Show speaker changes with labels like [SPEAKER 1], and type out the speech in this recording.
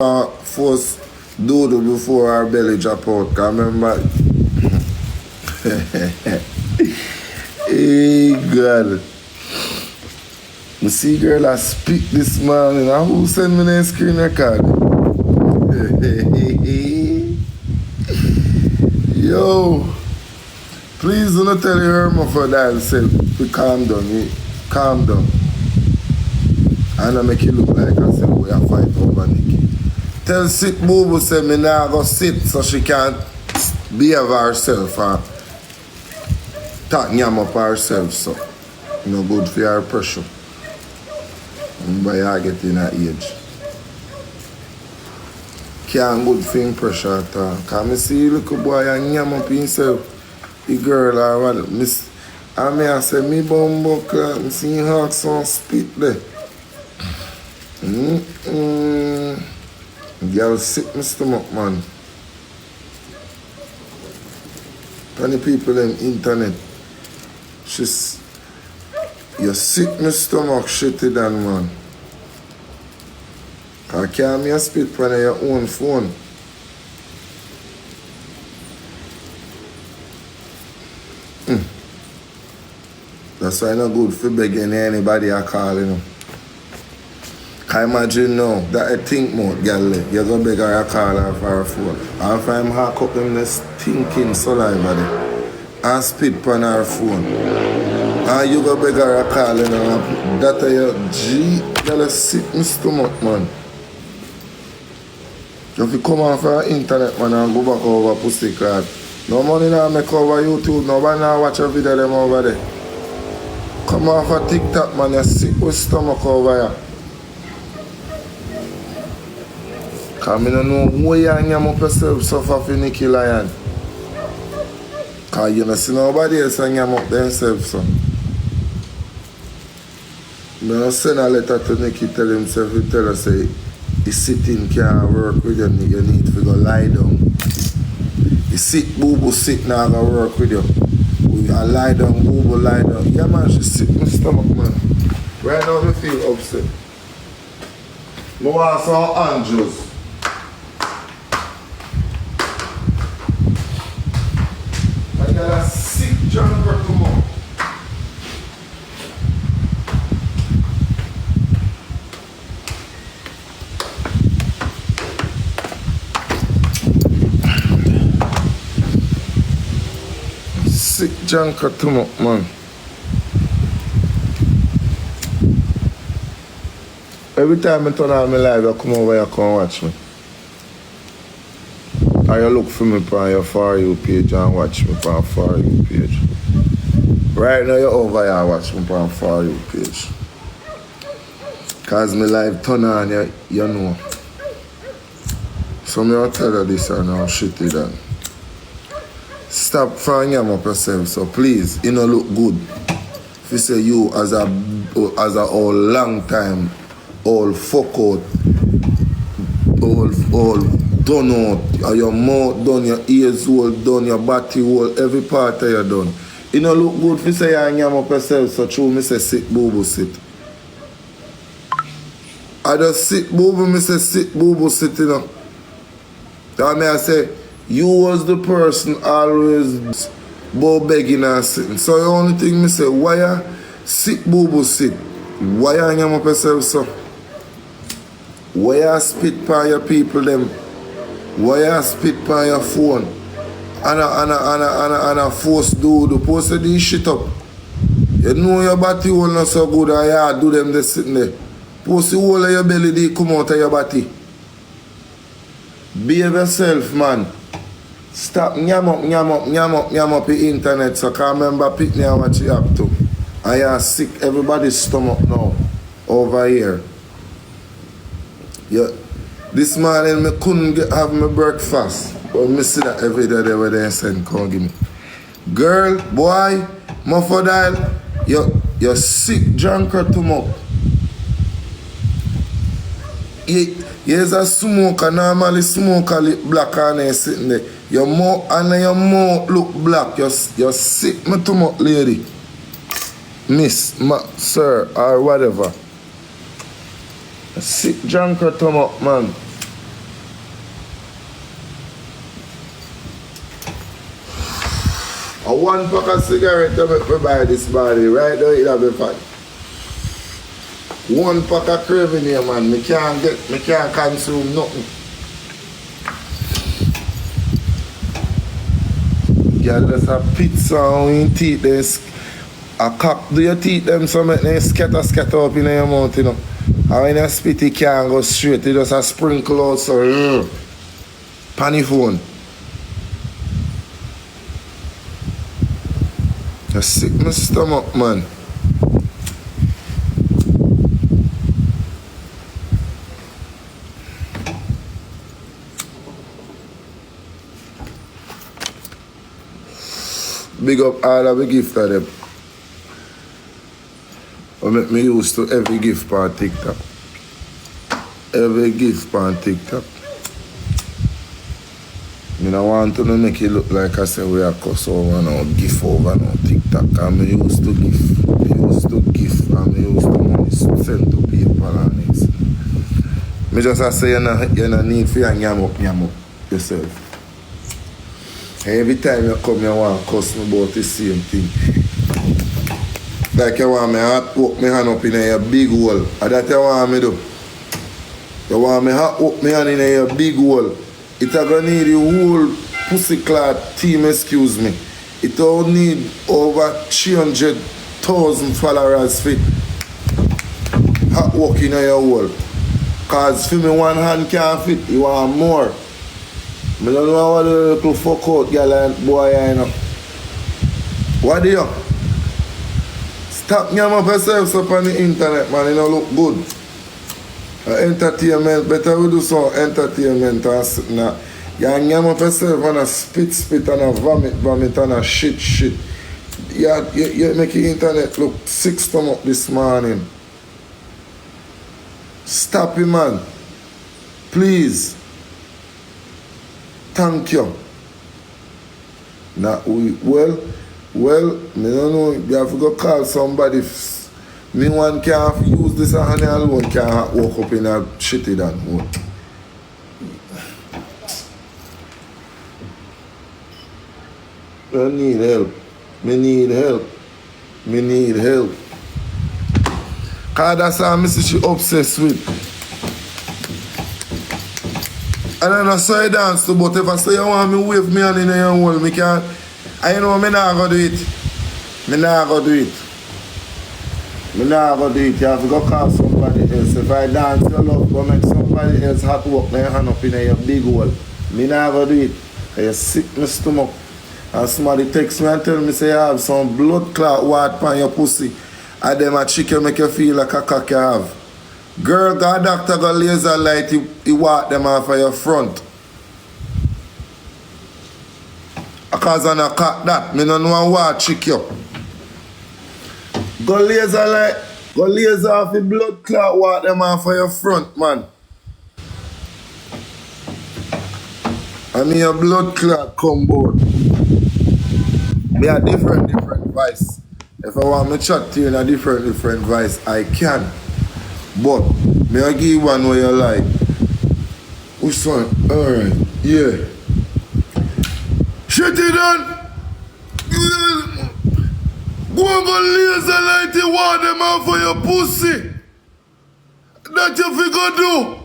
[SPEAKER 1] First doodle before our belly drop out. Cause remember, hey God, you see girl I speak this morning. And who send me the screen record? Yo, please do not tell your mom for that self. Calm down, calm down. And I make you look like I said we are fight over Nikki. Tell sit boo say me now go sit so she can't behave herself and talk yam up herself, so no good for her pressure. But you get in that age. Can't good for him pressure at all. Cause me see little boy and yam up himself, the girl or what miss. And me I say me bumbo clock, me see him hawk some spit there. Girl sick my stomach, man. 20 people on internet. She's you sick my stomach shitty than man. I can't me a spit on your own phone. That's why it's not good for begging anybody I call, you know. I imagine now that I think more, girl, you're going to beg her a call her for her phone. And if I'm hack up them this thinking saliva there and spit on her phone. And you go beg her a call, you know, that your G, girl, sick in stomach, man. If you come off our internet, man, and go back over pussy card. No money now make over YouTube, nobody now watch a video them over there. Come off a TikTok, man, you're sick with stomach over here. Cause I don't know why you and your yourself suffer for Nicky Lion. Cause you don't see nobody else and yam up themselves, so. I don't send a letter to Nicky tell himself, he tell her say, he sitting can't work with you, you need to go lie down. He sit, boo-boo sit now go work with you. We lie down, boo-boo lie down. Yeah man, she sick in my stomach, man. Right now I feel upset. I want some Andrews. I got a sick junker tomorrow. Sick junker tomorrow, man. Every time I turn on my live, you come over here and come watch me. Or you look for me on your For You page and watch me on For You page. Right now you're over here and watch me on For You page. Cause my live turn on, you know. So me will tell you this and how shitty that. Stop trying yam up yourself, so please, you know look good. If you say you as a all long time, all fuck out, all done out, your mouth done, your ears all done, your body all, every part of you done. You know look good if you say you yam up yourself, so true me say sit boo-boo sit. I just sit boo-boo, me say sit boo-boo sit, you know. That me I say, you was the person always begging and sitting. So the only thing me say, why you sit boo-boo sit? Why you yam up yourself so? Why you spit by your people them? Why you spit by your phone? And a force dude, post this shit up. You know your body will not so good and you do them they sitting there. Post the whole of your belly they come out of your body. Behave yourself, man. Stop yam up the internet, so can remember Pitney and what you up to. I am sick everybody's stomach now over here. Yeah. This morning I couldn't have my breakfast. But I see that every day they were there saying, come give me. Girl, boy, Muffodile, you're sick junker tomorrow. Here's a smoker, normally smoker look black and they sitting there. Your mouth and your mouth look black. You're sick, me too much, lady. Miss, sir, or whatever. A sick junker come up, man. A 1 pack of cigarette to make me buy this body. Right now it have a fun. 1 pack of craving here, man. Me can't consume nothing. Girl, there's a pizza on teeth. A cock, do your teeth them so make them scatter up in your mouth, you know. And when you spit, it can't go straight. It just a sprinkle out, so panny phone. You sick my stomach, man. Big up all of the gift of them. I make me used to every gift on TikTok. Every gift on TikTok. I don't want to make it look like I say we are cuss over no gift over no TikTok. And I used to give. I used to give and I used to money send to people and this. I just say you don't need for you yam up yourself. Every time you come, you want to cuss me about the same thing. Like you want me to hook my hand up in your big hole. And that you want me to do. You want me to hook my hand in your big hole. It's going to need the whole pussy clad team, excuse me. It will need over 300,000 followers for hot work in your hole. Because for me, one hand can't fit, you want more. I don't know what the little fuck out girl and boy I know. What do you? Stop yam up yourself up on the internet, man. You don't look good. Entertainment, better we do some entertainment and sitting there. You yam up yourself and a spit and a vomit and a shit. You make the internet look sick stomach this morning. Stop it, man. Please. Thank you. Now, well, me don't know. You have to go call somebody. Me one can't use this and honey alone can't walk up in a shitty that hole. I need help. Me need help. Cause that's how Mrs. she obsessed with. And then I saw you dance too, but if I say you want me wave me hand in your hole, me can't. I know me not gonna do it. Me not gonna do it. You have to go call somebody else. If I dance your love, go make somebody else hot work my hand up in your big hole. Me not gonna do it. I sick my stomach. And somebody text me and tell me say you have some blood clot wart on your pussy. And them a chicken make you feel like a cock you have. Girl, God doctor got laser light, he walk them off of your front. Because I don't cut that, me don't know what chick you. Go laser off the blood clot, walk them off of your front, man. I mean your blood clot come board. Me a different voice. If I want me chat to you in a different voice, I can. But may I give you one where you like. Which one? Alright, yeah. PrettiDon! Go and go laser light the water them out for your pussy. That you figure do.